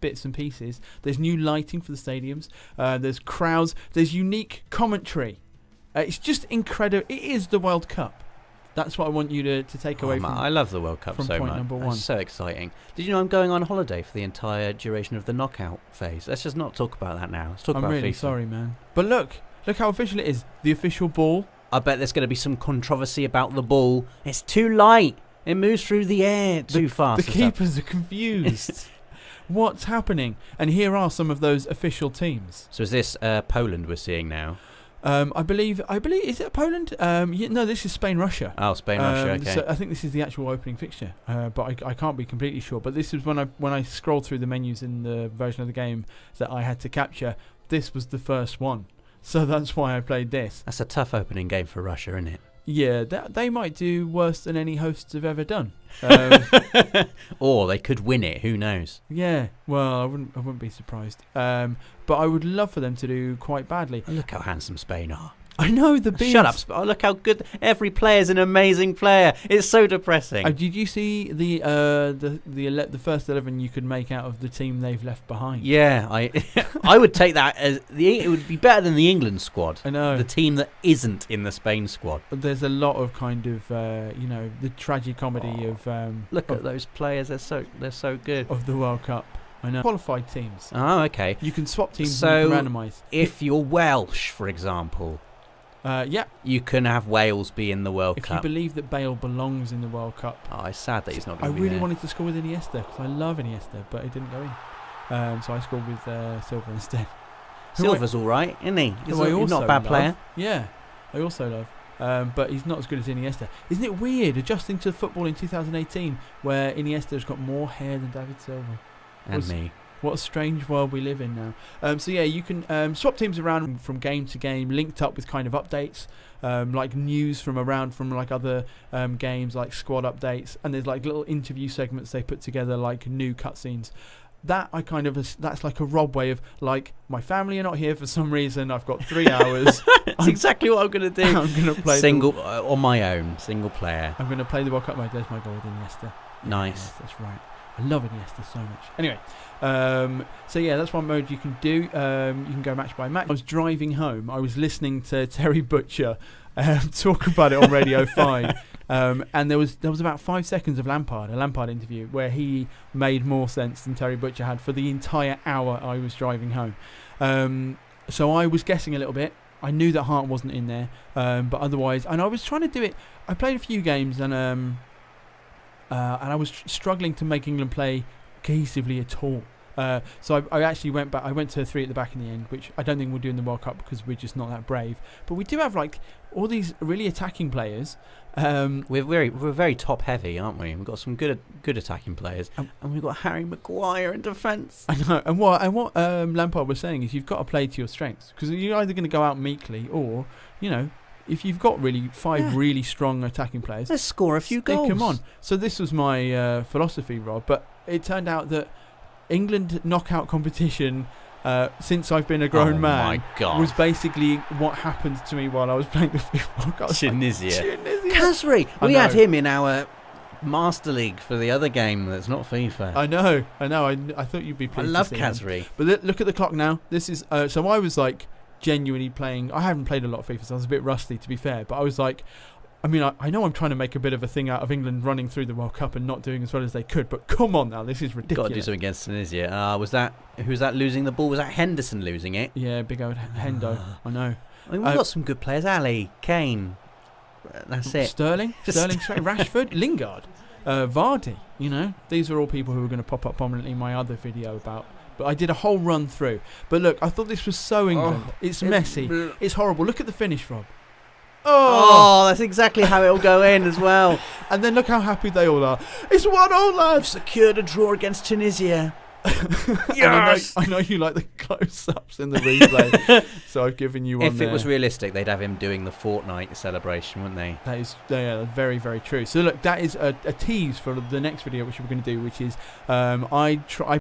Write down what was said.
bits and pieces. There's new lighting for the stadiums. There's crowds. There's unique commentary. It's just incredible. It is the World Cup. That's what I want you to take away from. I love the World Cup so much. Number one. It's so exciting. Did you know I'm going on holiday for the entire duration of the knockout phase? Let's just not talk about that now. Let's talk about FIFA. I'm really sorry, man. But look how official it is. The official ball. I bet there's going to be some controversy about the ball. It's too light. It moves through the air too fast. The keepers are confused. What's happening? And here are some of those official teams. So is this Poland we're seeing now? I believe. Is it Poland? No, this is Spain-Russia. Oh, Spain-Russia. Okay. So I think this is the actual opening fixture, but I can't be completely sure. But this is when I scrolled through the menus in the version of the game that I had to capture. This was the first one, so that's why I played this. That's a tough opening game for Russia, isn't it? Yeah, they might do worse than any hosts have ever done. Or they could win it. Who knows? Yeah, well, I wouldn't be surprised. But I would love for them to do quite badly. Look how handsome Spain are. I know the beards. Shut up! Oh, look how good every player's an amazing player. It's so depressing. Did you see the first 11 you could make out of the team they've left behind? Yeah, I would take that as it would be better than the England squad. I know, the team that isn't in the Spain squad. There's a lot of kind of the tragicomedy of look at those players. They're so good of the World Cup. I know. Qualified teams. Oh, okay. You can swap teams so and randomise. If you're Welsh, for example. Yeah. You can have Wales be in the World Cup. If you believe that Bale belongs in the World Cup. Oh, it's sad that he's not going to be there. I really there. wanted to score with Iniesta because I love Iniesta, but it didn't go in. So I scored with Silva instead. Silva's all right, isn't he? He's not a bad player. Yeah, I also love. But he's not as good as Iniesta. Isn't it weird adjusting to football in 2018 where Iniesta's got more hair than David Silva? And me. What a strange world we live in now. So yeah, you can swap teams around from game to game, linked up with kind of updates, like news from like other games, like squad updates, and there's like little interview segments they put together, like new cutscenes. That's like a Rob way of like, my family are not here for some reason. I've got 3 hours. That's exactly what I'm going to do. I'm going to play on my own, single player. I'm going to play the World Cup mode. There's my goal with Iniesta. Nice. Yes, that's right. I love Iniesta so much. Anyway, so yeah, that's one mode you can do. You can go match by match. I was driving home. I was listening to Terry Butcher talk about it on Radio 5. And there was about 5 seconds of a Lampard interview, where he made more sense than Terry Butcher had for the entire hour I was driving home. So I was guessing a little bit. I knew that Hart wasn't in there, but otherwise, and I was trying to do it. I played a few games and I was struggling to make England play cohesively at all. So I actually went back. I went to 3 at the back in the end, which I don't think we'll do in the World Cup because we're just not that brave. But we do have like all these really attacking players. We're very top heavy, aren't we? We've got some good attacking players, and we've got Harry Maguire in defence. I know. And what Lampard was saying is you've got to play to your strengths, because you're either going to go out meekly or if you've got really strong attacking players, let's score a few goals. Come on. So this was my philosophy, Rob. But it turned out that England knockout competition, since I've been a grown man, was basically what happened to me while I was playing the FIFA. Tunisia. Kasri. We had him in our Master League for the other game that's not FIFA. I know. I thought you'd be pleased. I love to see Kasri. Him. But look at the clock now. This is so I was like genuinely playing. I haven't played a lot of FIFA, so I was a bit rusty, to be fair. But I was like, I mean, I know I'm trying to make a bit of a thing out of England running through the World Cup and not doing as well as they could, but come on now, this is ridiculous. Got to do something against Tunisia. Who's that losing the ball? Was that Henderson losing it? Yeah, big old Hendo. I know. I mean, we've got some good players. Ali, Kane. That's it. Sterling, Rashford, Lingard, Vardy. These are all people who are going to pop up prominently in my other video about. But I did a whole run through. But look, I thought this was so England. It's messy. It's horrible. Look at the finish, Rob. Oh, that's exactly how it'll go in as well. And then look how happy they all are. It's 1-1, lads. Secured a draw against Tunisia. Yes! I know you like the close-ups in the replay, so I've given you one. If it was realistic, they'd have him doing the Fortnite celebration, wouldn't they? That is very, very true. So look, that is a tease for the next video which we're going to do, which is I